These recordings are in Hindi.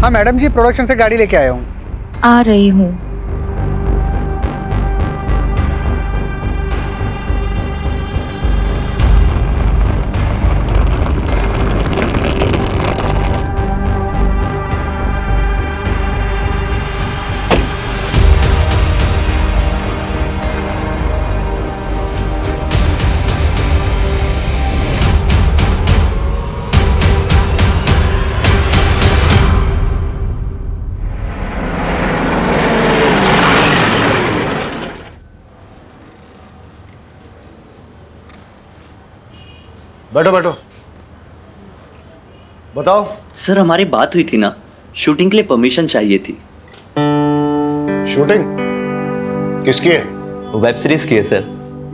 हाँ मैडम जी, प्रोडक्शन से गाड़ी लेके आया हूँ। आ रही हूँ। बैठो बैठो, बताओ। सर हमारी बात हुई थी ना, शूटिंग के लिए परमिशन चाहिए थी। शूटिंग किसकी है? वेब सीरीज की है सर।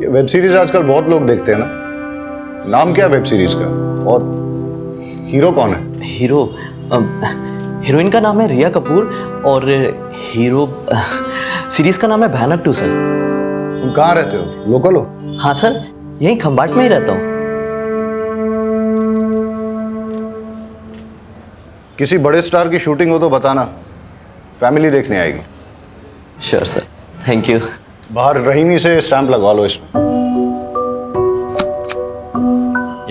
ये वेब सीरीज आजकल बहुत लोग देखते हैं ना। नाम क्या है वेब सीरीज का, और हीरो कौन है? हीरोइन का नाम है रिया कपूर और हीरो सीरीज का नाम है भयानक 2 सर। तुम कहाँ रहते हो, लोकल हो? हाँ सर, यहीं खंबाट में ही रहता हूँ। किसी बड़े स्टार की शूटिंग हो तो बताना, फैमिली देखने आएगी। Sure sir, thank you. बाहर रहीमी से स्टैंप लगवा लो इसमें।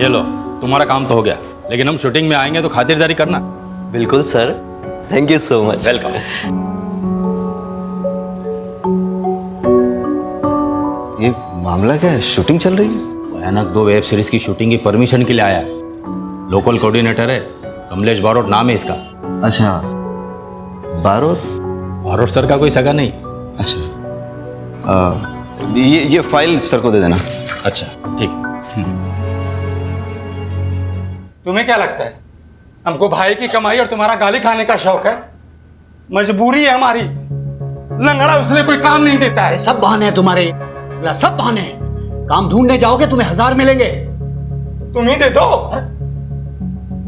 ये लो, तुम्हारा काम तो हो गया, लेकिन हम शूटिंग में आएंगे तो खातिरदारी करना। बिल्कुल sir, thank you so much. Welcome. ये मामला क्या है, शूटिंग चल रही है? भयानक 2 वेब सीरीज की शूटिंग की परमिशन के लिए आया है। लोकल कोऑर्डिनेटर है, कमलेश बारोट नाम है इसका। अच्छा, बारोट। बारोट सर का कोई सगा नहीं। अच्छा, ये फाइल सर को दे देना। अच्छा ठीक। तुम्हें क्या लगता है हमको भाई की कमाई और तुम्हारा गाली खाने का शौक है? मजबूरी है हमारी। लंगड़ा उसने कोई काम नहीं देता है। सब बहाने हैं तुम्हारे, सब बहाने हैं। काम ढूंढने जाओगे तुम्हें 1000 मिलेंगे। तुम ही दे दो।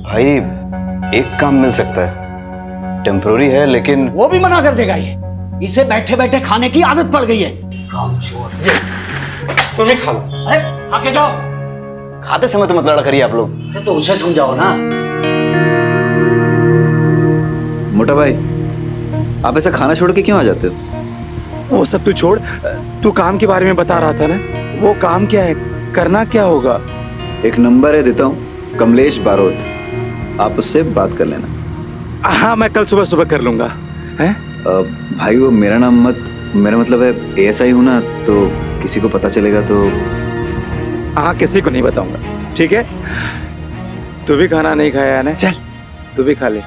भाई एक काम मिल सकता है, टेम्पोररी है, लेकिन वो भी मना कर देगा। ये इसे बैठे बैठे खाने की आदत पड़ गई है। काम चोर। तुम ही खा लो। अरे खा के जाओ। खाते समय तो मत लड़ा करिए आप लोग। अरे तो उसे समझाओ ना। मोटा भाई, आप ऐसा खाना छोड़ के क्यों आ जाते हो? वो सब तू छोड़, तू काम के बारे में बता रहा था ना। वो काम क्या है, करना क्या होगा? एक नंबर है, देता हूँ, कमलेश बारोट, आप उससे बात कर लेना। हाँ, मैं कल सुबह सुबह कर लूंगा। हैं? भाई वो मेरा मतलब है ASI हूँ ना, तो किसी को पता चलेगा तो। हाँ, किसी को नहीं बताऊंगा, ठीक है? तू भी खाना नहीं खाया है ना? चल तू भी खा ले।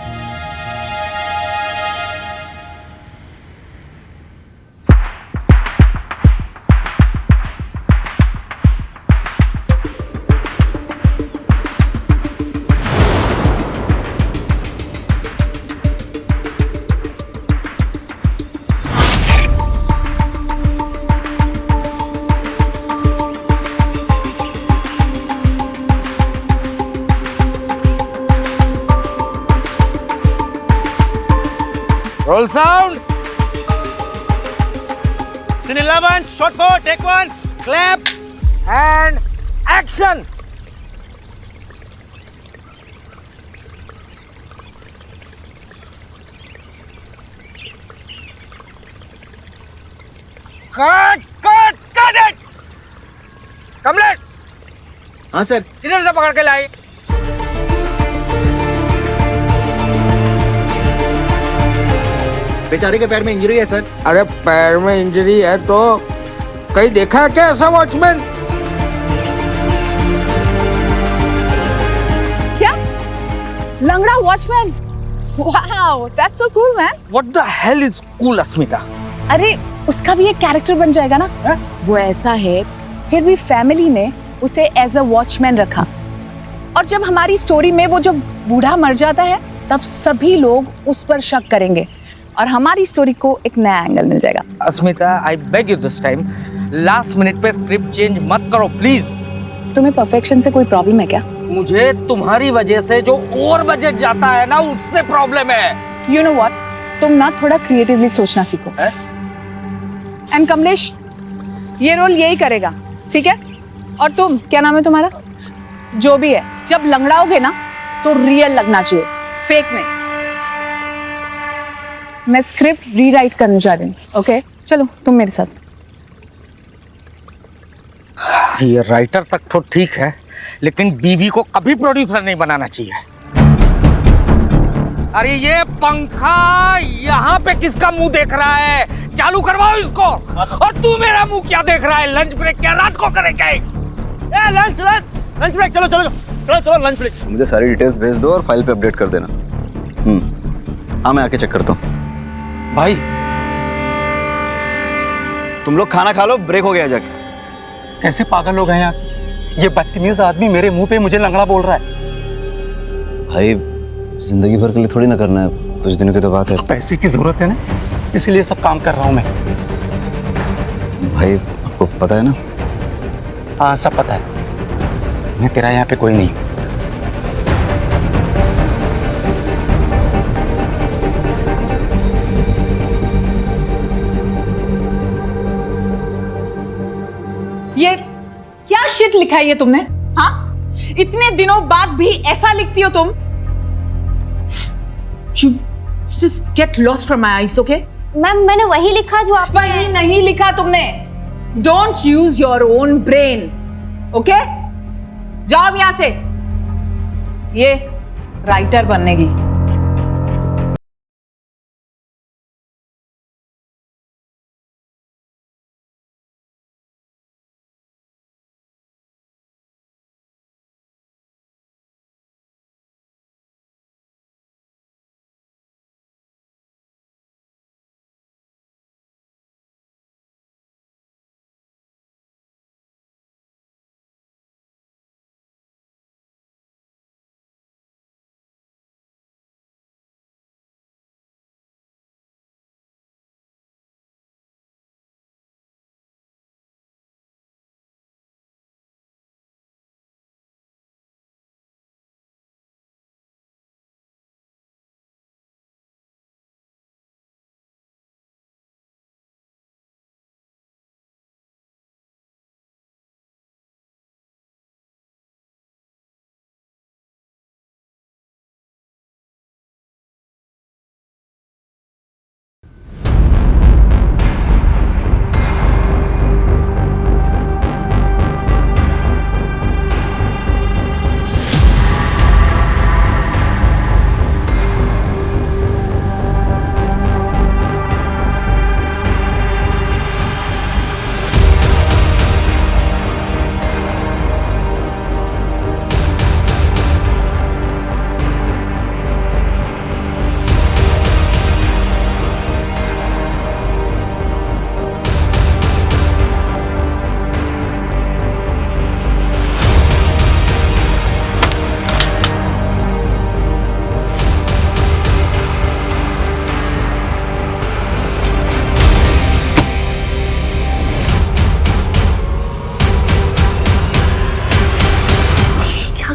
Roll sound. Scene 11, shot 4, take 1, clap, and action. Cut it. Kamlesh. हाँ सर। किधर से पकड़ के लाई? बेचारे के पैर में इंजरी है सर। अरे पैर में इंजरी है तो कहीं देखा है क्या ऐसा वॉचमैन? क्या? लंगड़ा watchman? Wow, that's so cool man. What the hell is cool, अस्मिता? अरे उसका भी एक कैरेक्टर बन जाएगा ना। है? वो ऐसा है, फिर भी फैमिली ने उसे एज अ वॉचमैन रखा, और जब हमारी स्टोरी में वो जब बूढ़ा मर जाता है तब सभी लोग उस पर शक करेंगे और हमारी स्टोरी को एक नया एंगल मिल जाएगा। Asmita, I beg you this time, last minute पे स्क्रिप्ट चेंज मत करो प्लीज। तुम्हें परफेक्शन से कोई प्रॉब्लम है क्या? मुझे तुम्हारी वजह से जो ओवर बजट जाता है ना, उससे प्रॉब्लम है। यू नो व्हाट, तुम ना थोड़ा क्रिएटिवली सोचना सीखो। एंड कमलेश, ये रोल यही करेगा, ठीक है? और तुम, क्या नाम है तुम्हारा? जो भी है, जब लंगड़ाओगे ना तो रियल लगना चाहिए, फेक नहीं। मैं स्क्रिप्ट रीराइट करने जा रही हूँ. ओके, चलो तुम मेरे साथ. ये राइटर तक तो ठीक है, लेकिन बीवी को कभी प्रोड्यूसर नहीं बनाना चाहिए. अरे ये पंखा यहाँ पे किसका मुंह देख रहा है? चालू करवाओ इसको. और तू मेरा मुंह क्या देख रहा है? लंच ब्रेक क्या रात को करेगा? Lunch break. चलो लंच ब्रेक. मुझे सारी डिटेल्स भेज दो और फाइल पे अपडेट कर देना. हाँ, मैं आके चेक करता हूँ. भाई तुम लोग खाना खा लो, ब्रेक हो गया जाके. कैसे पागल हो गए यार? ये बदतमीज आदमी मेरे मुंह पे मुझे लंगड़ा बोल रहा है. भाई जिंदगी भर के लिए थोड़ी ना करना है, कुछ दिनों की तो बात है. पैसे की जरूरत है ना, इसलिए सब काम कर रहा हूँ मैं. भाई आपको पता है ना? हाँ, सब पता है. मैं तेरा यहाँ पे कोई नहीं. ये क्या शिट लिखा है ये तुमने? हाँ, इतने दिनों बाद भी ऐसा लिखती हो तुम? You just get lost from my eyes, okay? Ma'am मैंने वही लिखा जो आप. वही नहीं लिखा तुमने. Don't use your own brain, okay? जाओ अब यहाँ से. ये राइटर बनने की.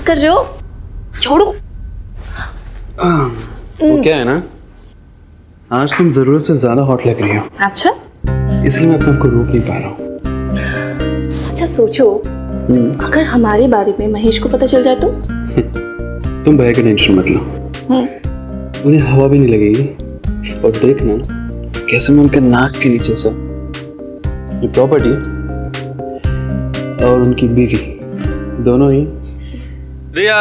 कर रहे हो? छोड़ो. वो क्या है ना, आज तुम जरूरत से ज्यादा हॉट लग रही हो. अच्छा, इसलिए मैं अपने आप को रोक नहीं पा रहा हूँ. अच्छा सोचो, अगर हमारे बारे में महेश को पता चल जाए तो? तुम भैया की टेंशन मत लो, उन्हें हवा भी नहीं लगेगी. और देखना कैसे मैं उनके नाक के नीचे से ये प्रॉपर्टी और उनकी बीवी दोनों ही. रिया,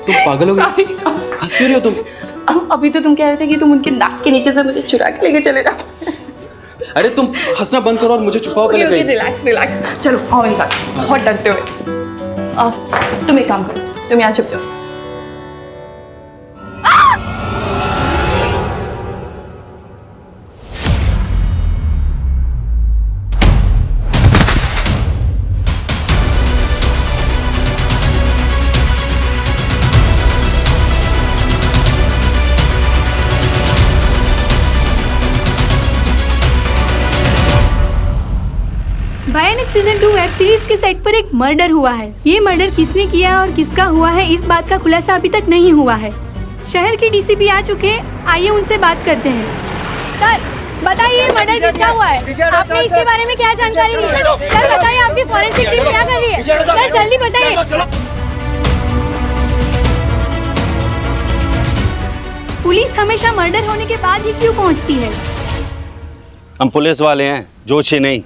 तुम पागल हो गई? हंस क्यों रही हो तुम? अभी तो तुम कह रहे थे कि तुम उनके नाक के नीचे से मुझे चुरा के लेके चले जाओ. अरे तुम हंसना बंद करो और मुझे छुपाओ पहले. कहीं रिलैक्स रिलैक्स. चलो आओ मेरे साथ, बहुत डरते हुए. तुम एक काम करो, तुम यहाँ छुप जाओ. भयानक सीजन 2 वेब सीरीज के सेट पर एक मर्डर हुआ है. ये मर्डर किसने किया और किसका हुआ है, इस बात का खुलासा अभी तक नहीं हुआ है. शहर के डीसीपी आ चुके हैं, आइए उनसे बात करते हैं. सर बताइए मर्डर किसका हुआ है? आपने इसके बारे में क्या जानकारी ली? सर बताइए, आपकी फॉरेंसिक टीम क्या कर रही है? सर जल्दी बताइए. मर्डर होने के बाद ही क्यों पहुंचती है? हम पुलिस वाले हैं, जोशी नहीं।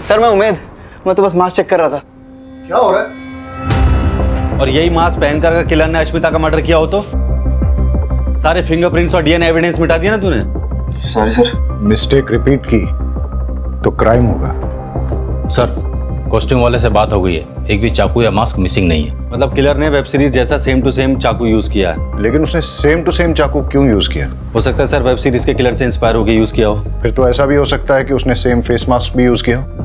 सर मैं तो बस मास्क चेक कर रहा था। क्या हो रहा है? और यही मास्क पहनकर अगर किलर ने अश्मिता का मर्डर किया हो तो सारे फिंगरप्रिंट्स और डीएनए एविडेंस मिटा दिया ना तूने। Sorry sir. मिस्टेक रिपीट की तो क्राइम होगा। सर, कॉस्ट्यूम वाले से बात हो गई है, एक भी चाकू या मास्क मिसिंग नहीं है। मतलब किलर ने वेब सीरीज जैसा सेम टू सेम चाकू यूज किया है। लेकिन उसने सेम टू सेम चाकू क्यों यूज किया? हो सकता है सर वेब सीरीज के किलर से इंस्पायर होकर यूज किया हो। फिर तो ऐसा भी हो सकता है कि उसने सेम फेस मास्क भी यूज किया हो।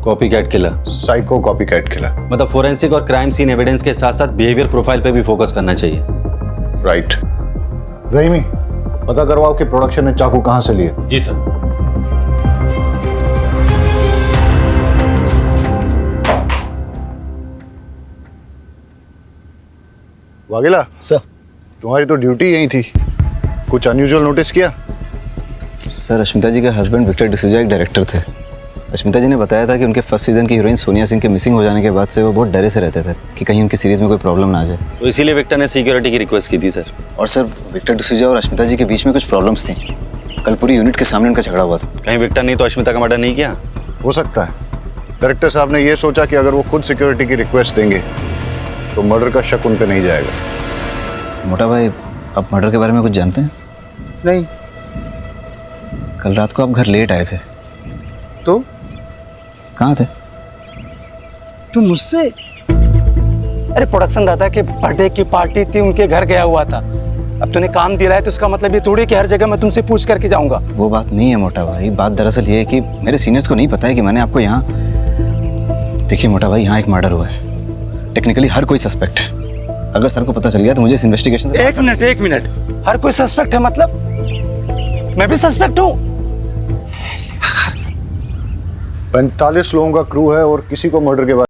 Copycat killer, psycho copycat killer. मतलब फोरेंसिक और क्राइम सीन एविडेंस के साथ साथ बिहेवियर प्रोफाइल पे भी फोकस करना चाहिए। राइट। रहीमी, पता करवाओ कि प्रोडक्शन ने चाकू कहां से लिए। जी सर। वाघेला सर। तुम्हारी तो ड्यूटी यही थी, कुछ अनयूजुअल नोटिस किया? सर, अश्मिता जी के हस्बैंड विक्टर डिसूजा एक डायरेक्टर थे। अश्मिता जी ने बताया था कि उनके फर्स्ट सीजन की हीरोइन सोनिया सिंह के मिसिंग हो जाने के बाद से वो बहुत डरे से रहते थे कि कहीं उनकी सीरीज में कोई प्रॉब्लम ना आ जाए। तो इसीलिए विक्टर ने सिक्योरिटी की रिक्वेस्ट की थी सर। और सर, विक्टर डिसूजा और अश्मिता जी के बीच में कुछ प्रॉब्लम्स थी। कल पूरी यूनिट के सामने उनका झगड़ा हुआ था। कहीं विक्टर नहीं तो अश्मिता का मर्डर नहीं किया? हो सकता है। डायरेक्टर साहब ने यह सोचा कि अगर वो खुद सिक्योरिटी की रिक्वेस्ट देंगे तो मर्डर का शक उन पर नहीं जाएगा। मोटा भाई, आप मर्डर के बारे में कुछ जानते हैं? नहीं। कल रात को आप घर लेट आए थे। तो कहाँ थे? तू मुझसे? अरे प्रोडक्शन दादा के बर्थडे की पार्टी थी, उनके घर गया हुआ था। अब तूने काम दिलाया तो इसका मतलब ये थोड़ी कि हर जगह मैं तुमसे पूछ करके जाऊंगा। वो बात नहीं है मोटा भाई। बात दरअसल ये है कि मेरे सीनियर्स को नहीं पता है कि मैंने आपको यहाँ। देखिए मोटा भाई, यहाँ एक मर्डर हुआ है। टेक्निकली हर कोई सस्पेक्ट है। अगर सर को पता चल गया तो मुझे इस इन्वेस्टिगेशन से। एक मिनट। हर कोई सस्पेक्ट है मतलब? मैं भी सस्पेक्ट हूँ? 45 लोगों का क्रू है और किसी को मर्डर के बाद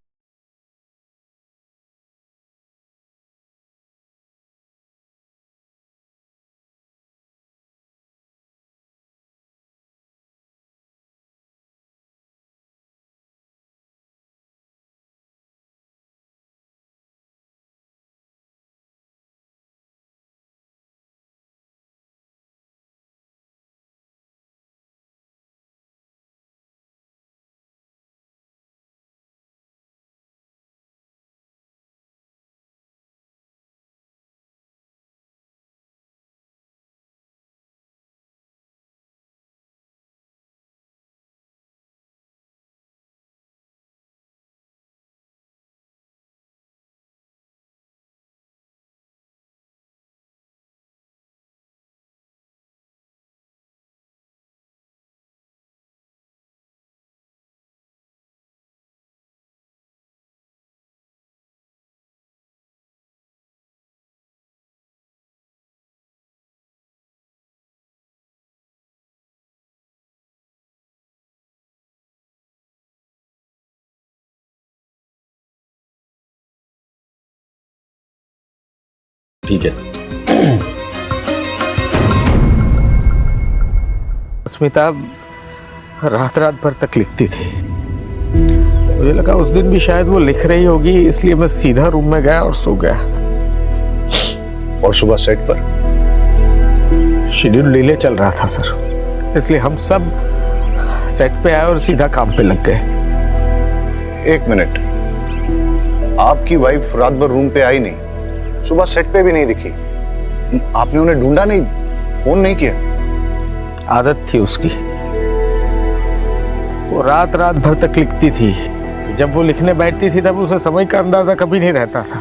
ठीक है। स्मिता रात रात भर तक लिखती थी। मुझे लगा उस दिन भी शायद वो लिख रही होगी, इसलिए मैं सीधा रूम में गया और सो गया। और सुबह सेट पर शेड्यूल डिले चल रहा था सर, इसलिए हम सब सेट पे आए और सीधा काम पे लग गए। एक मिनट, आपकी वाइफ रात भर रूम पे आई नहीं, सुबह सेट पे भी नहीं दिखी, आपने उन्हें ढूंढा नहीं, फोन नहीं किया? आदत थी उसकी, वो रात रात भर तक लिखती थी। जब वो लिखने बैठती थी तब उसे समय का अंदाजा कभी नहीं रहता था।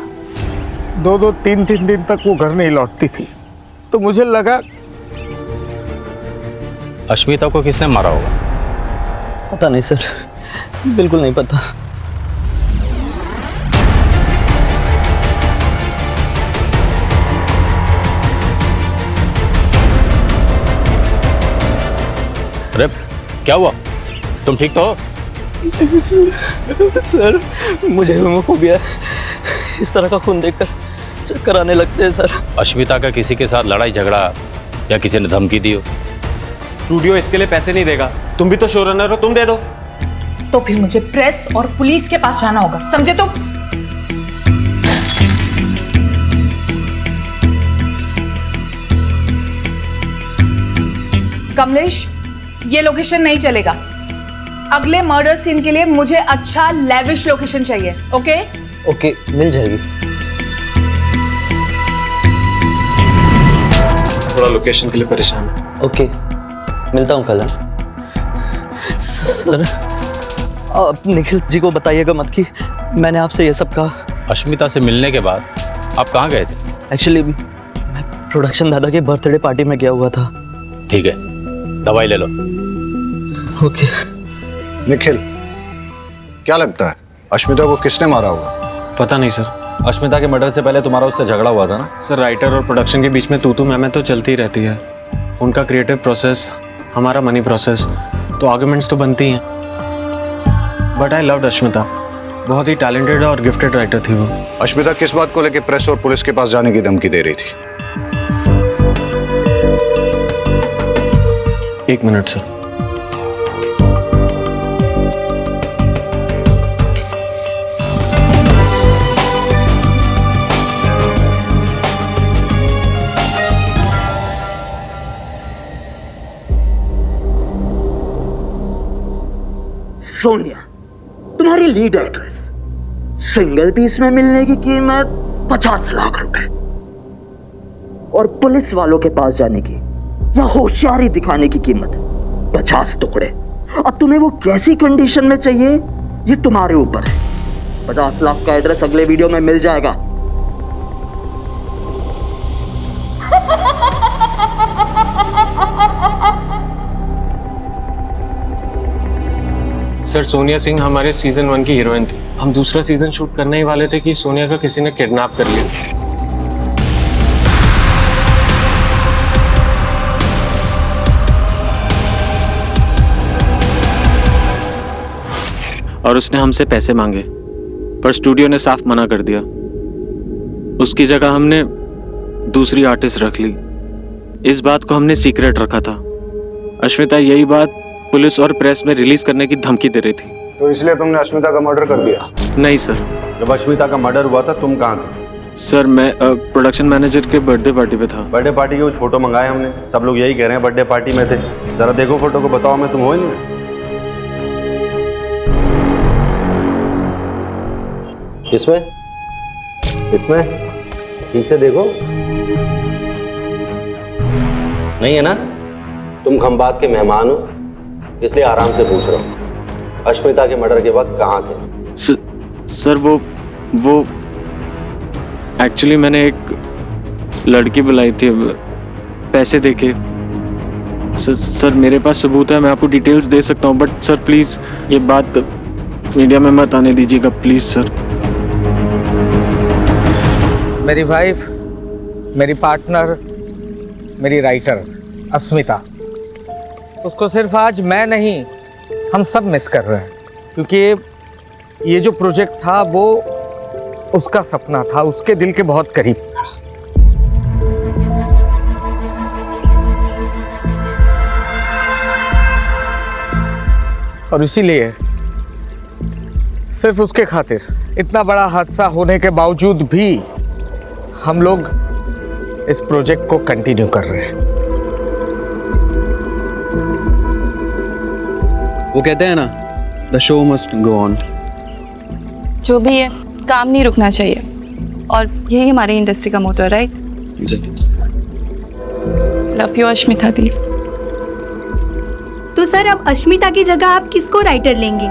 2-2, 3-3 दिन तक वो घर नहीं लौटती थी। तो मुझे लगा अश्मिता को किसने मारा होगा? पता नहीं सर, बिल्कुल नहीं पता। अरे क्या हुआ? तुम ठीक तो हो? सर मुझे होमोफोबिया है, इस तरह का खून देखकर चक्कर आने लगते हैं सर। अश्मिता का किसी के साथ लड़ाई झगड़ा या किसी ने धमकी दी हो? स्टूडियो इसके लिए पैसे नहीं देगा, तुम भी तो शो रनर हो, तुम दे दो। तो फिर मुझे प्रेस और पुलिस के पास जाना होगा, समझे? तो कमलेश, ये लोकेशन नहीं चलेगा। अगले मर्डर सीन के लिए मुझे अच्छा लेविश लोकेशन चाहिए। ओके? ओके, मिल जाएगी। थोड़ा लोकेशन के लिए परेशान है। ओके, मिलता हूँ कल। सर आप निखिल जी को बताइएगा मत कि मैंने आपसे ये सब कहा। अश्मिता से मिलने के बाद आप कहाँ गए थे? एक्चुअली मैं प्रोडक्शन दादा के बर्थडे पार्टी में गया हुआ था। ठीक है, दवाई ले लो। ओके। निखिल, क्या लगता है अश्मिता को किसने मारा होगा? पता नहीं सर। अश्मिता के मर्डर से पहले तुम्हारा उससे झगड़ा हुआ था ना? सर राइटर और प्रोडक्शन के बीच में तू मैं तो चलती रहती है। उनका क्रिएटिव प्रोसेस, हमारा मनी प्रोसेस, तो आर्गुमेंट्स तो बनती हैं। बट आई लव्ड अश्मिता, बहुत ही टैलेंटेड और गिफ्टेड राइटर थी वो। अश्मिता किस बात को लेकर प्रेस और पुलिस के पास जाने की धमकी दे रही थी? एक मिनट सर। सोनिया, तुम्हारी लीड एक्ट्रेस, सिंगल पीस में मिलने की कीमत 50 लाख रुपए और पुलिस वालों के पास जाने की या होशियारी दिखाने की कीमत 50 टुकड़े। अब तुम्हें वो कैसी कंडीशन में चाहिए ये तुम्हारे ऊपर है। 50 लाख का एड्रेस अगले वीडियो में मिल जाएगा। सर सोनिया सिंह हमारे सीजन 1 की हीरोइन थी। हम दूसरा सीजन शूट करने ही वाले थे कि सोनिया का किसी ने किडनैप कर लिया। और उसने हमसे पैसे मांगे, पर स्टूडियो ने साफ मना कर दिया। उसकी जगह हमने दूसरी आर्टिस्ट रख ली। इस बात को हमने सीक्रेट रखा था। अश्मिता यही बात पुलिस और प्रेस में रिलीज करने की धमकी दे रही थी। तो इसलिए तुमने अश्मिता का मर्डर कर दिया? नहीं सर। जब अश्मिता का मर्डर हुआ था तुम कहाँ थे? सर मैं प्रोडक्शन मैनेजर के बर्थडे पार्टी पे था। बर्थडे पार्टी के कुछ फोटो मंगाए हमने, सब लोग यही कह रहे हैं बर्थडे पार्टी में थे। जरा देखो फोटो को, बताओ मैं तुम हो ही नहीं? इसमें ठीक से देखो, नहीं है ना? तुम खंबात के मेहमान हो, इसलिए आराम से पूछ रहा हूँ। अश्मिता के मर्डर के वक्त कहाँ थे? सर वो एक्चुअली मैंने एक लड़की बुलाई थी पैसे देके। सर मेरे पास सबूत है, मैं आपको डिटेल्स दे सकता हूँ, बट सर प्लीज ये बात मीडिया में मत आने दीजिएगा प्लीज सर। मेरी वाइफ, मेरी पार्टनर, मेरी राइटर अस्मिता, उसको सिर्फ आज मैं नहीं हम सब मिस कर रहे हैं, क्योंकि ये जो प्रोजेक्ट था वो उसका सपना था, उसके दिल के बहुत करीब था। और इसीलिए सिर्फ उसके खातिर इतना बड़ा हादसा होने के बावजूद भी हम लोग इस प्रोजेक्ट को कंटिन्यू कर रहे हैं। वो कहते हैं ना, the show must go on. जो भी है, काम नहीं रुकना चाहिए, और यही हमारी इंडस्ट्री का मोटो है, राइट? लव यू अश्मिता दी। तो सर अब अश्मिता की जगह आप किसको राइटर लेंगे?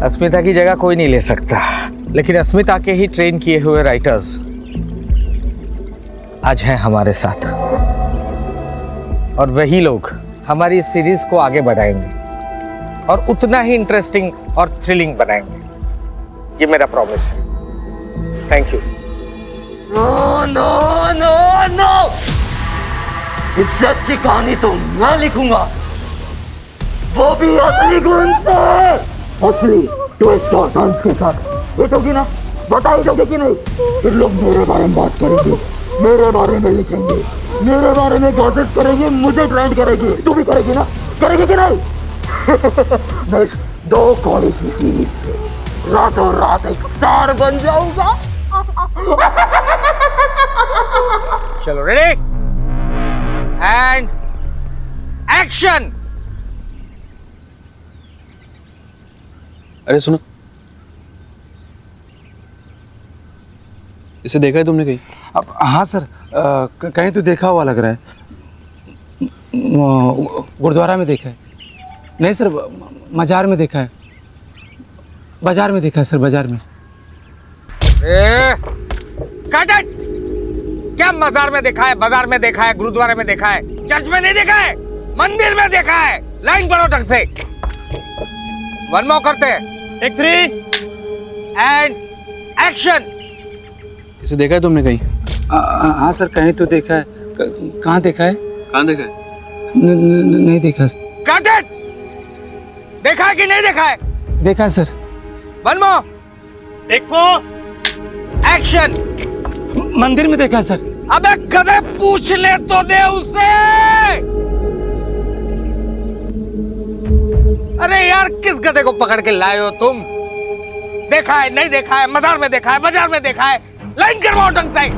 अस्मिता की जगह कोई नहीं ले सकता, लेकिन अस्मिता के ही ट्रेन किए हुए राइटर्स आज हैं हमारे साथ, और वही लोग हमारी इस सीरीज को आगे बढ़ाएंगे और उतना ही इंटरेस्टिंग और थ्रिलिंग बनाएंगे। ये मेरा प्रॉमिस है। Thank you. No no no no, इससे अच्छी कहानी तो मैं लिखूंगा, वो भी असली गुण से, असली ट्विस्ट और टर्न्स के साथ। हिट होगी ना? बता ही दोगे कि नहीं? फिर लोग मेरे बारे में बात करेंगे, मेरे बारे में लिखेंगे, मेरे बारे में गॉसिप करेंगे, मुझे ट्रेंड करेगी। तू भी करेगी ना? करेगी कि नहीं? मैं 2 कॉलेज की सीरीज से रातों रात एक स्टार बन जाऊंगा। चलो रेडी एंड एक्शन। अरे सुनो, इसे देखा है तुमने कहीं? अब हाँ सर, कहीं तो देखा हुआ लग रहा है। गुरुद्वारा में देखा है। नहीं सर, मजार में देखा है। बाजार में देखा है सर, बाजार में। Cut it! क्या मजार में देखा है, बाजार में देखा है, गुरुद्वारे में देखा है, चर्च में नहीं देखा है, मंदिर में देखा है। लाइन पढ़ो ढंग से। वन मोर करते हैं। Take 3 and action. इसे देखा है तुमने कहीं? हाँ सर, कहीं तो देखा है। कहाँ देखा है? कहाँ देखा है? नहीं देखा। Cut it! देखा है कि नहीं देखा है? देखा है sir. One more. Take 4 action. मंदिर में देखा है सर। अबे गधे, पूछ ले तो दे उससे। अरे यार, किस गधे को पकड़ के लाए हो तुम? देखा है, नहीं देखा है, मजार में देखा है, बाजार में देखा है। लाइन करवाओ ढंग से,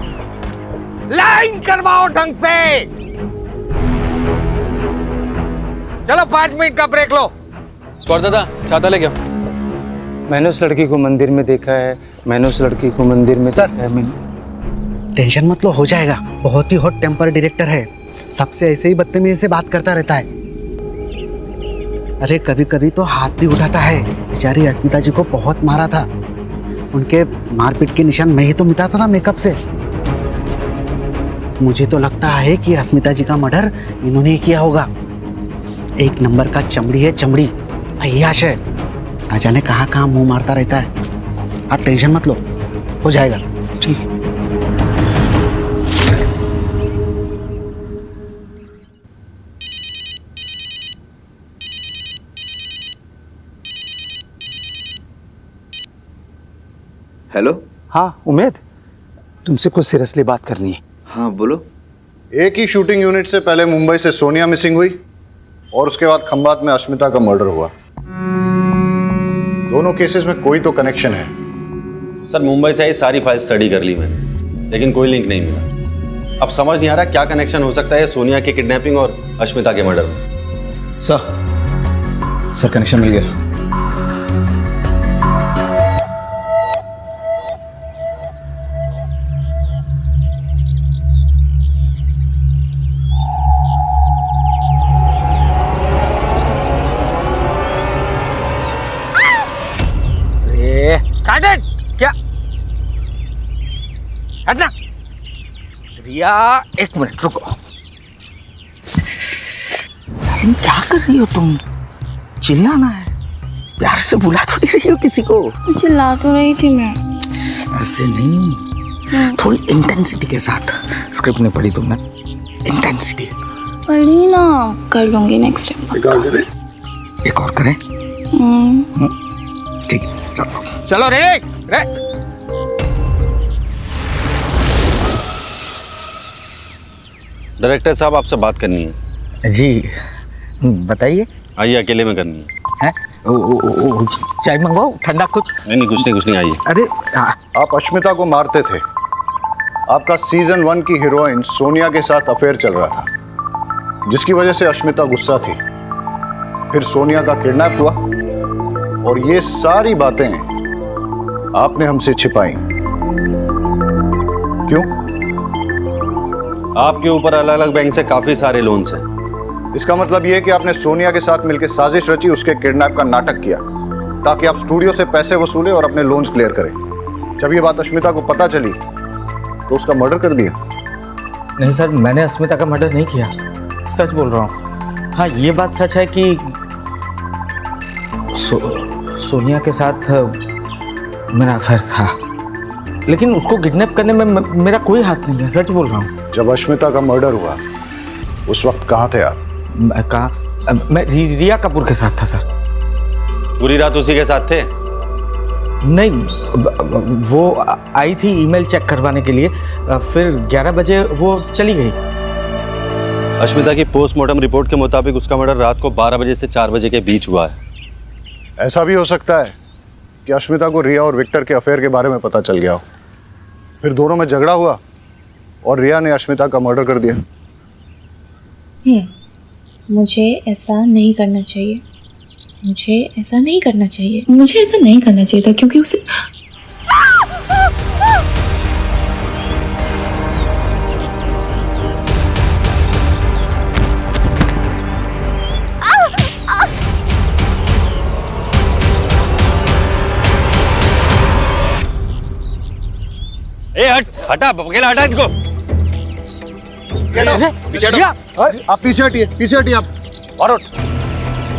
लाइन करवाओ ढंग से। चलो 5 मिनट का ब्रेक लो। स्पॉट दादा, छाता ले क्या? मैंने उस लड़की को मंदिर में देखा है। मैंने उस लड़की को मंदिर में सर, देखा है। मैंने टेंशन मत लो, हो जाएगा। बहुत ही हॉट टेम्पर डायरेक्टर है, सबसे ऐसे ही बदतमीजी से बात करता रहता है। अरे कभी कभी तो हाथ भी उठाता है। बेचारी अस्मिता जी को बहुत मारा था, उनके मारपीट के निशान मैं ही तो मिटाता था मेकअप से। मुझे तो लगता है कि अस्मिता जी का मर्डर इन्होंने ही किया होगा। एक नंबर का चमड़ी है, चमड़ी अय्याश है, ना जाने कहाँ कहाँ मुंह मारता रहता है। आप टेंशन मत लो, हो जाएगा। ठीक। हेलो। हाँ उमेद, तुमसे कुछ सीरियसली बात करनी है। हाँ बोलो। एक ही शूटिंग यूनिट से पहले मुंबई से सोनिया मिसिंग हुई और उसके बाद खंबात में अश्मिता का मर्डर हुआ। दोनों केसेस में कोई तो कनेक्शन है। सर मुंबई से आई सारी फाइल स्टडी कर ली मैंने, लेकिन कोई लिंक नहीं मिला। अब समझ नहीं आ रहा क्या कनेक्शन हो सकता है सोनिया के किडनैपिंग और अश्मिता के मर्डर में। सर कनेक्शन मिल गया। क्या हटना। रिया, 1 मिनट रुको। क्या कर रही हो तुम? चिल्लाना है, प्यार से बुला थोड़ी रही हो किसी को। चिल्ला तो रही थी मैं। ऐसे नहीं, थोड़ी इंटेंसिटी के साथ। स्क्रिप्ट में पढ़ी तुमने? इंटेंसिटी पढ़ी ना, कर लूंगी नेक्स्ट टाइम। एक और करें? ठीक है, चलो चलो रे। डायरेक्टर साहब आपसे बात करनी है। जी, बताइए। आइए, अकेले में करनी है। चाय मंगवाओ, ठंडा कुछ? नहीं, कुछ नहीं, आइए। अरे आप अश्मिता को मारते थे। आपका सीजन 1 की हीरोइन सोनिया के साथ अफेयर चल रहा था, जिसकी वजह से अश्मिता गुस्सा थी। फिर सोनिया का किडनैप हुआ और ये सारी बातें आपने हमसे छिपाई। क्यों? आपके ऊपर अलग अलग बैंक से काफी सारे लोन्स हैं। इसका मतलब ये है कि आपने सोनिया के साथ मिलकर साजिश रची, उसके किडनैप का नाटक किया ताकि आप स्टूडियो से पैसे वसूले और अपने लोन्स क्लियर करें। जब ये बात अश्मिता को पता चली तो उसका मर्डर कर दिया। नहीं सर, मैंने अस्मिता का मर्डर नहीं किया, सच बोल रहा हूँ। हाँ, ये बात सच है कि सोनिया के साथ मेरा अफेयर था, लेकिन उसको किडनैप करने में मेरा कोई हाथ नहीं है, सच बोल रहा हूँ। जब अश्मिता का मर्डर हुआ उस वक्त कहाँ थे आप? मैं रिया कपूर के साथ था सर। पूरी रात उसी के साथ थे? नहीं, वो आई थी ईमेल चेक करवाने के लिए, फिर 11 बजे वो चली गई। अश्मिता की पोस्टमार्टम रिपोर्ट के मुताबिक उसका मर्डर रात को 12 बजे से 4 बजे के बीच हुआ है। ऐसा भी हो सकता है कि अश्मिता को रिया और विक्टर के अफेयर के बारे में पता चल गया हो, फिर दोनों में झगड़ा हुआ और रिया ने अश्मिता का मर्डर कर दिया। मुझे ऐसा नहीं करना चाहिए, मुझे ऐसा नहीं करना चाहिए, मुझे ऐसा नहीं करना चाहिए था, क्योंकि उसे हटा, अकेला हटा इनको। पीछे हटो। आप पीछे हटिए, पीछे हटिए आप। और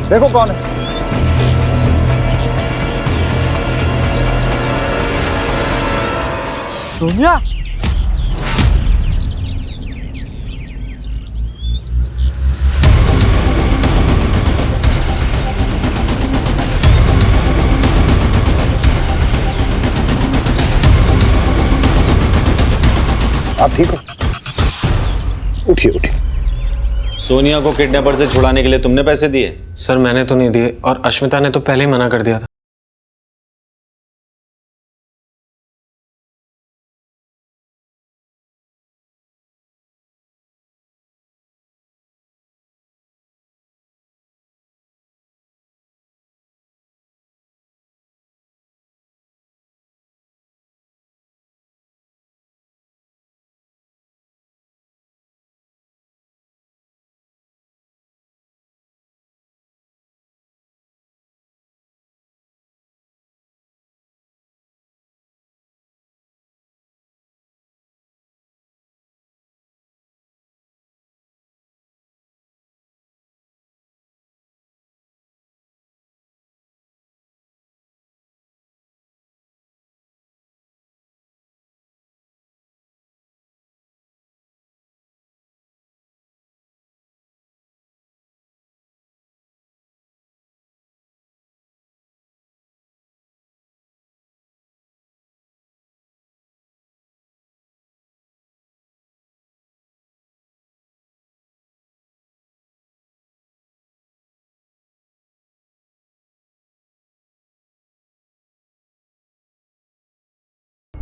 देखो कौन है। सोनिया, आप ठीक हो? उठिए उठिए। सोनिया को किडनैपर से छुड़ाने के लिए तुमने पैसे दिए? सर मैंने तो नहीं दिए, और अश्मिता ने तो पहले ही मना कर दिया था।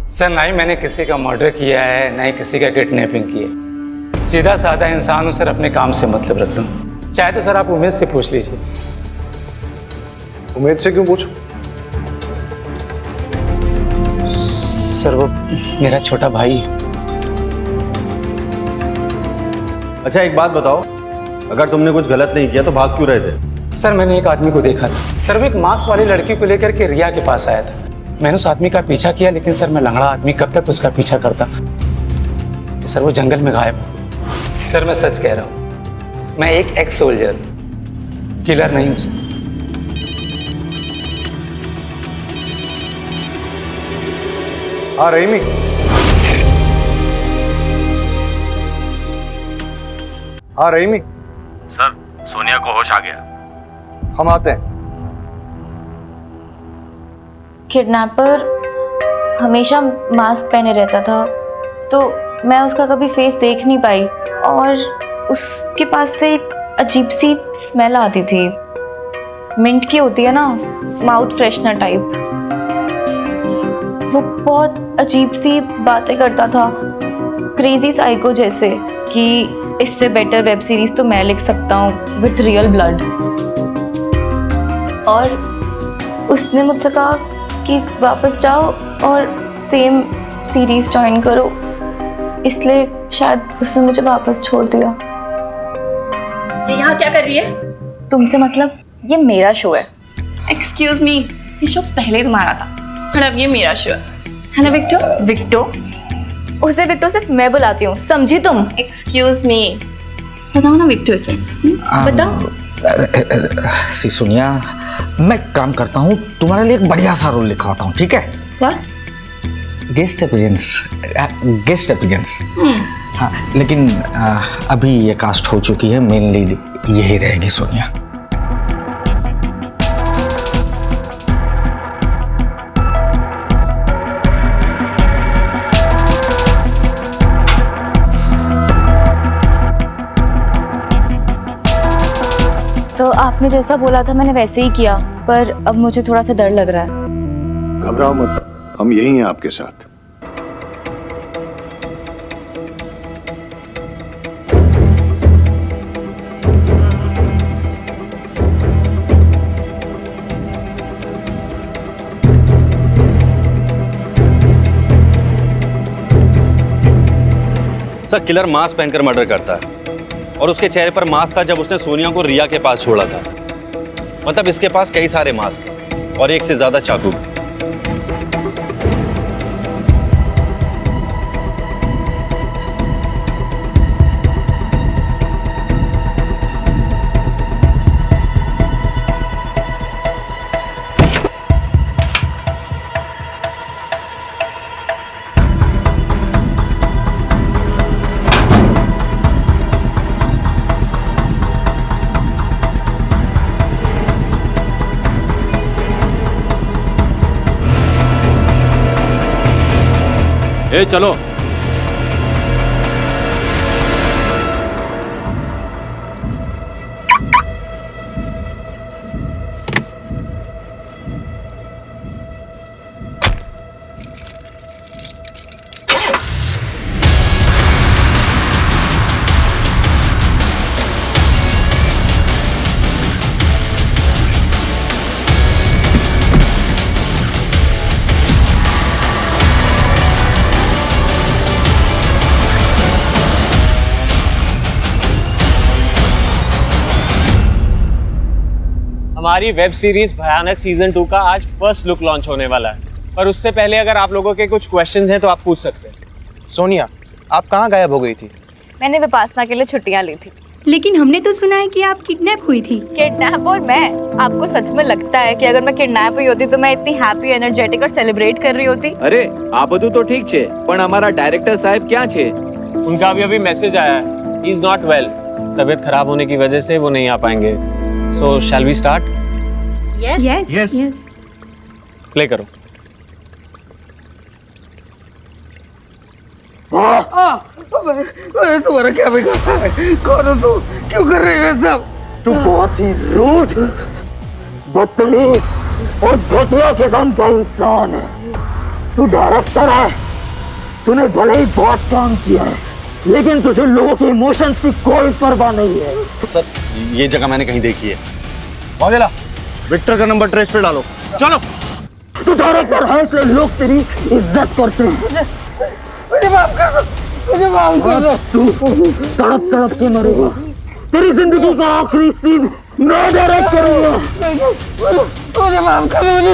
सर, ना ही मैंने किसी का मर्डर किया है, ना ही किसी का किडनैपिंग किया है। सीधा साधा इंसान हूँ सर, अपने काम से मतलब रखता हूँ। चाहे तो सर आप उमेद से पूछ लीजिए। उमेद से क्यों पूछो? सर वो मेरा छोटा भाई है। अच्छा, एक बात बताओ, अगर तुमने कुछ गलत नहीं किया तो भाग क्यों रहे थे? सर मैंने एक आदमी को देखा था सर, वो एक मास्क वाली लड़की को लेकर के रिया के पास आया था। मैंने उस आदमी का पीछा किया, लेकिन सर मैं लंगड़ा आदमी कब तक उसका पीछा करता। सर वो जंगल में गायब हो। सर मैं सच कह रहा हूँ, मैं एक एक्स सोल्जर, किलर नहीं हूँ सर। हाँ रहीमी, हाँ रहीमी। सर, सोनिया को होश आ गया। हम आते हैं। किडनैपर हमेशा मास्क पहने रहता था, तो मैं उसका कभी फेस देख नहीं पाई, और उसके पास से एक अजीब सी स्मेल आती थी, मिंट की होती है ना, माउथ फ्रेशनर टाइप। वो बहुत अजीब सी बातें करता था, क्रेजी साइको जैसे, कि इससे बेटर वेब सीरीज तो मैं लिख सकता हूँ विथ रियल ब्लड। और उसने मुझसे कहा कि वापस जाओ और सेम सीरीज ज्वाइन करो, इसलिए शायद उसने मुझे वापस छोड़ दिया। ये यहाँ क्या कर रही है? तुमसे मतलब? ये मेरा शो है। एक्सक्यूज मी, ये शो पहले तुम्हारा था और अब ये मेरा शो है ना विक्टो? विक्टो? उसे विक्टो सिर्फ मैं बुलाती हूँ, समझी तुम? एक्सक्यूज मी, बताओ ना विक्टो से, बताओ। सी सोनिया, मैं काम करता हूँ, तुम्हारे लिए एक बढ़िया सा रोल लिखवाता हूँ, ठीक है? व्हाट? Guest appearance. हाँ, लेकिन अभी ये कास्ट हो चुकी है, मेन लीड यही रहेगी सोनिया। सो आपने जैसा बोला था मैंने वैसे ही किया, पर अब मुझे थोड़ा सा डर लग रहा है। घबराओ मत, हम यही हैं आपके साथ। सर, किलर मास्क पहनकर मर्डर करता है और उसके चेहरे पर मास्क था जब उसने सोनिया को रिया के पास छोड़ा था। मतलब इसके पास कई सारे मास्क हैं और एक से ज्यादा चाकू भी। ए चलो। हमारी वेब सीरीज भयानक सीजन 2 का आज फर्स्ट लुक लॉन्च होने वाला है, पर उससे पहले अगर आप लोगों के कुछ क्वेश्चंस हैं तो आप पूछ सकते हैं। सोनिया, आप कहाँ गायब हो गई थी? मैंने विपासना के लिए छुट्टियां ली थी। लेकिन हमने तो सुना है कि आप किडनैप हुई थी। किडनैप? और मैं? आपको सच में लगता है कि अगर मैं किडनैप हुई होती तो मैं इतनी हैप्पी, एनर्जेटिक और सेलिब्रेट कर रही होती? अरे आ બધું तो ठीक छे, पण हमारा डायरेक्टर साहब क्या छे? उनका अभी मैसेज आया है, ही इज नॉट वेल, तबीयत खराब होने की वजह से वो नहीं आ पाएंगे। So shall we start? Yes. Play करो। तुम्हारा क्या बिगाड़ा है? कौन हो तू? क्यों कर रही है सब? तू बहुत ही रूड, बदतमीज और घटिया किस्म का इंसान है। तू डायरेक्टर है, तूने भले ही बहुत काम किया है, लेकिन तुझे लोगों के इमोशंस की कोई परवाह नहीं है। सर, ये जगह मैंने कहीं देखी है। वागेला, विक्टर का नंबर ट्रेस पे डालो। चलो। तू डायरेक्टर है इसलिए लोग तेरी इज्जत करते हैं। मुझे माफ कर दो, मुझे माफ कर दो। तू तड़प तड़प के मरेगा। तेरी जिंदगी का आखिरी सीन मैं डायरेक्ट करूंगा। मुझे माफ कर दो, मुझे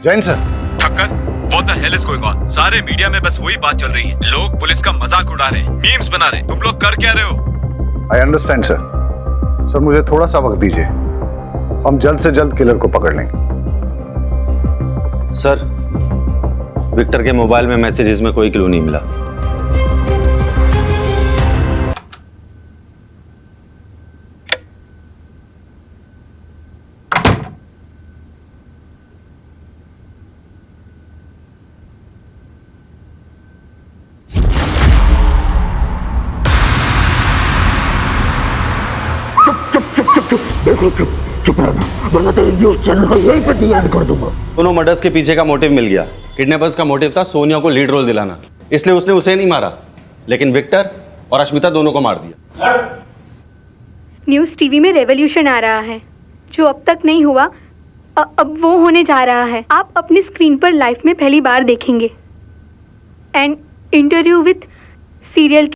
Jain sir. Thakkar, what the hell is going on? सारे मीडिया में बस वही बात चल रही है। लोग पुलिस का मजाक उड़ा रहे हैं, मीम्स बना रहे हैं। तुम लोग कर क्या रहे हो? I understand sir. सर मुझे थोड़ा सा वक्त दीजिए, हम जल्द से जल्द किलर को पकड़ लेंगे। सर, विक्टर के मोबाइल में मैसेजेस में कोई क्लू नहीं मिला। देखो चुप रहना, वरना तो न्यूज़ चैनल यहीं पे डिलीट कर दूंगा। दोनों मर्डर्स के पीछे का मोटिव मिल गया। किडनैपर्स का मोटिव था सोनिया को लीड रोल दिलाना, इसलिए उसने उसे नहीं मारा, लेकिन विक्टर और अश्मिता दोनों को मार दिया। न्यूज़ टीवी में रेवोल्यूशन आ रहा है, जो अब तक नहीं हुआ अब वो होने जा रहा है। आप अपनी स्क्रीन पर लाइफ में पहली बार देखेंगे। एंड इंटरव्यू विथ सीरियल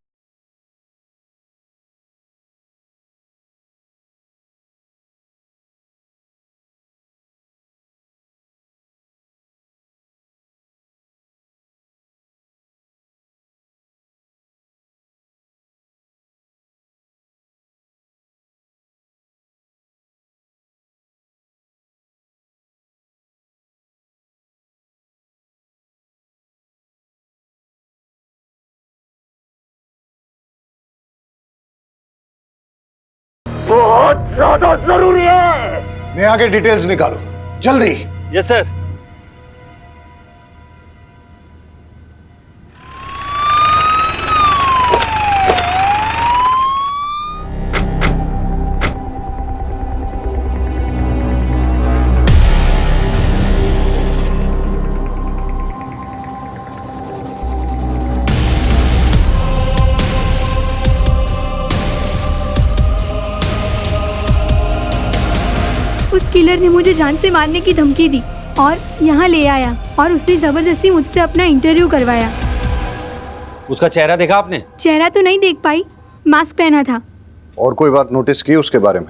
बहुत ज्यादा जरूरी है। नेहा के डिटेल्स निकालो जल्दी। Yes sir. उस किलर ने मुझे जान से मारने की धमकी दी और यहाँ ले आया और उसने जबरदस्ती मुझसे अपना इंटरव्यू करवाया। उसका चेहरा देखा आपने? चेहरा तो नहीं देख पाई, मास्क पहना था। और कोई बात नोटिस की उसके बारे में?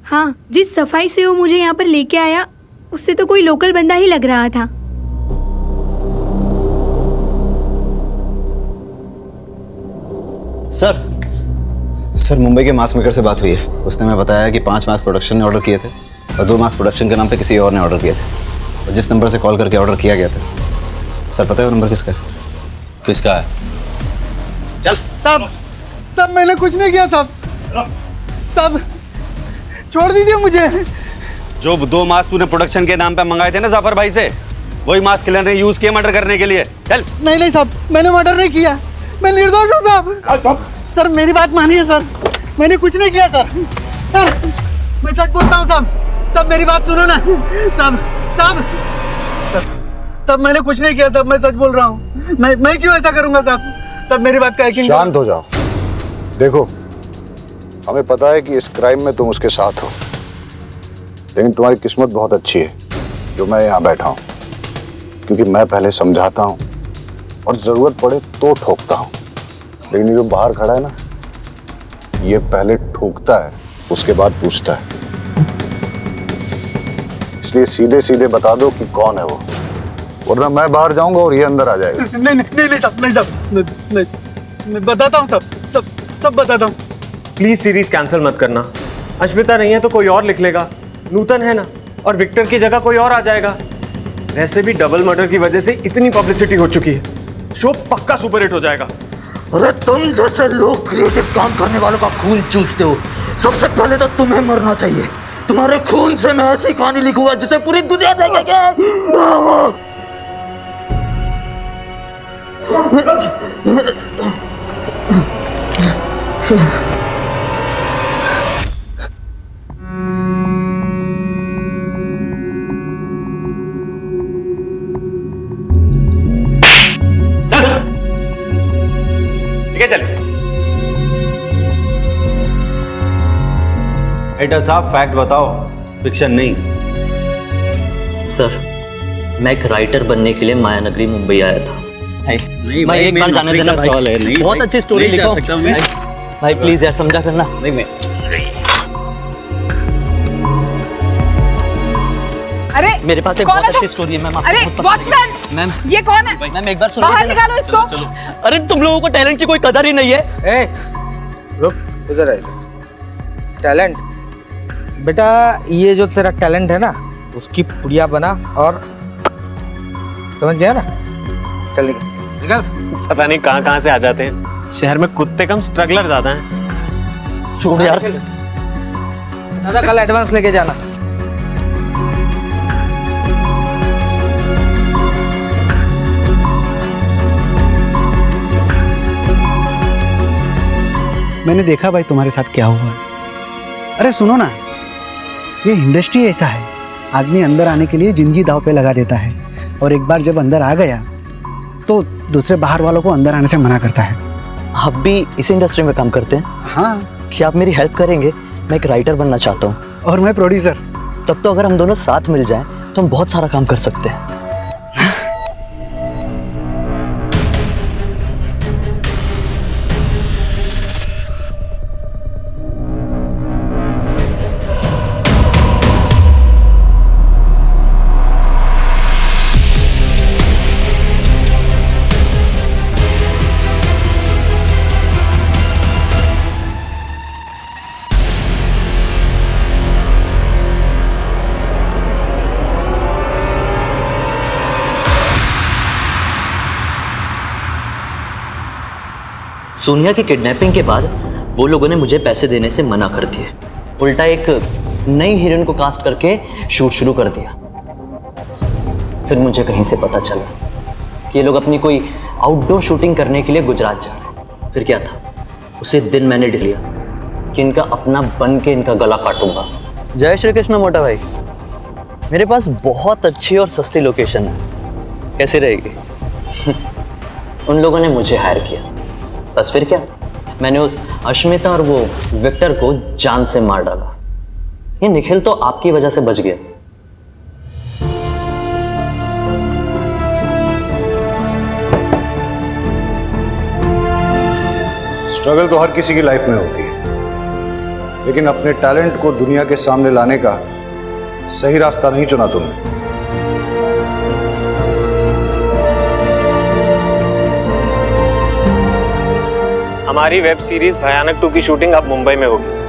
हाँ, जिस सफाई से वो मुझे यहाँ पर लेके आया उससे तो कोई लोकल बंदा ही लग रहा था। सर मुंबई के मास मेकर से बात हुई है। उसने हमें बताया कि 5 मास प्रोडक्शन ने ऑर्डर किए थे और 2 मास प्रोडक्शन के नाम पे किसी और ने ऑर्डर किए थे। और जिस नंबर से कॉल करके ऑर्डर किया गया था, सर पता है वो नंबर किसका है? किसका है? चल साहब मैंने कुछ नहीं किया साहब। साहब छोड़ दीजिए मुझे। जो 2 मास्क तूने प्रोडक्शन के नाम पे मंगाए थे ना जाफर भाई से, वही मास्क किलर ने यूज किए मर्डर करने के लिए। चल। नहीं साहब, मैंने मर्डर नहीं किया, मैं निर्दोष हूँ साहब। सर मेरी बात मानिए सर, मैंने कुछ नहीं किया सर। मैं सच बोलता हूँ साहब, मेरी बात सुनो ना साहब मैंने कुछ नहीं किया साहब, मैं सच बोल रहा हूँ। मैं क्यों ऐसा करूँगा साहब, मेरी बात का यकीन। शांत हो जाओ। देखो हमें पता है कि इस क्राइम में तुम उसके साथ हो, लेकिन तुम्हारी किस्मत बहुत अच्छी है जो मैं यहाँ बैठा हूँ, क्योंकि मैं पहले समझाता हूँ और जरूरत पड़े तो ठोकता हूँ, लेकिन ये जो बाहर खड़ा है ना, ये पहले ठोकता है उसके बाद पूछता है। इसलिए सीधे सीधे बता दो कि कौन है वो, वरना मैं बाहर जाऊंगा और ये अंदर आ जाएगा। नहीं साहब, मैं बताता हूँ सब बताता हूँ। प्लीज सीरीज कैंसिल मत करना। अश्मिता नहीं है तो कोई और लिख लेगा, नूतन है ना, और विक्टर की जगह कोई और आ जाएगा। वैसे भी डबल मर्डर की वजह से इतनी पब्लिसिटी हो चुकी है, शो पक्का सुपरहिट हो जाएगा। अरे तुम जैसे लोग क्रिएटिव काम करने वालों का खून चूसते हो, सबसे पहले तो तुम्हें मरना चाहिए। तुम्हारे खून से मैं ऐसी कहानी लिखूंगा जिसे पूरी दुनिया देखेगी। चल एडिटर साहब, फैक्ट बताओ, फिक्शन नहीं। सर, मैं एक राइटर बनने के लिए मायानगरी मुंबई आया था। मैं एक बार जाने देना सवाल है। बहुत अच्छी स्टोरी लिखो भाई, प्लीज यार समझा करना। नहीं मैं अरे मेरे पास एक कौन बहुत है अच्छी तुम? स्टोरी है मैम। अरे वॉचमैन, मैम ये कौन है? मैम एक बार सुनो। बाहर निकालो इसको। अरे तुम लोगों को टैलेंट की कोई कदर ही नहीं है। ए, रुक, इधर आ इधर। टैलेंट बेटा, ये जो तेरा टैलेंट है ना, उसकी पुड़िया बना और समझ गया ना? चल निकल। पता नहीं कहाँ से आ जाते हैं। शहर में कुत्ते कम स्ट्रगलर ज्यादा हैं। छोड़ यार। दादा कल एडवांस लेके जाना। मैंने देखा भाई तुम्हारे साथ क्या हुआ है। अरे सुनो ना, ये इंडस्ट्री ऐसा है, आदमी अंदर आने के लिए जिंदगी दांव पे लगा देता है, और एक बार जब अंदर आ गया तो दूसरे बाहर वालों को अंदर आने से मना करता है। आप भी इस इंडस्ट्री में काम करते हैं? हाँ। क्या आप मेरी हेल्प करेंगे? मैं एक राइटर बनना चाहता हूँ। और मैं प्रोड्यूसर। तब तो अगर हम दोनों साथ मिल जाएं तो हम बहुत सारा काम कर सकते हैं। सोनिया की किडनैपिंग के बाद वो लोगों ने मुझे पैसे देने से मना कर दिए। उल्टा एक नई हीरोइन को कास्ट करके शूट शुरू कर दिया। फिर मुझे कहीं से पता चला कि ये लोग अपनी कोई आउटडोर शूटिंग करने के लिए गुजरात जा रहे हैं। फिर क्या था, उसी दिन मैंने डिसाइड किया कि इनका अपना बन के इनका गला काटूंगा। जय श्री कृष्ण मोटा भाई, मेरे पास बहुत अच्छी और सस्ती लोकेशन है, कैसी रहेगी? उन लोगों ने मुझे हायर किया, बस फिर क्या, मैंने उस अश्मिता और वो विक्टर को जान से मार डाला। ये निखिल तो आपकी वजह से बच गया। स्ट्रगल तो हर किसी की लाइफ में होती है, लेकिन अपने टैलेंट को दुनिया के सामने लाने का सही रास्ता नहीं चुना तुमने। हमारी वेब सीरीज भयानक 2 की शूटिंग अब मुंबई में होगी।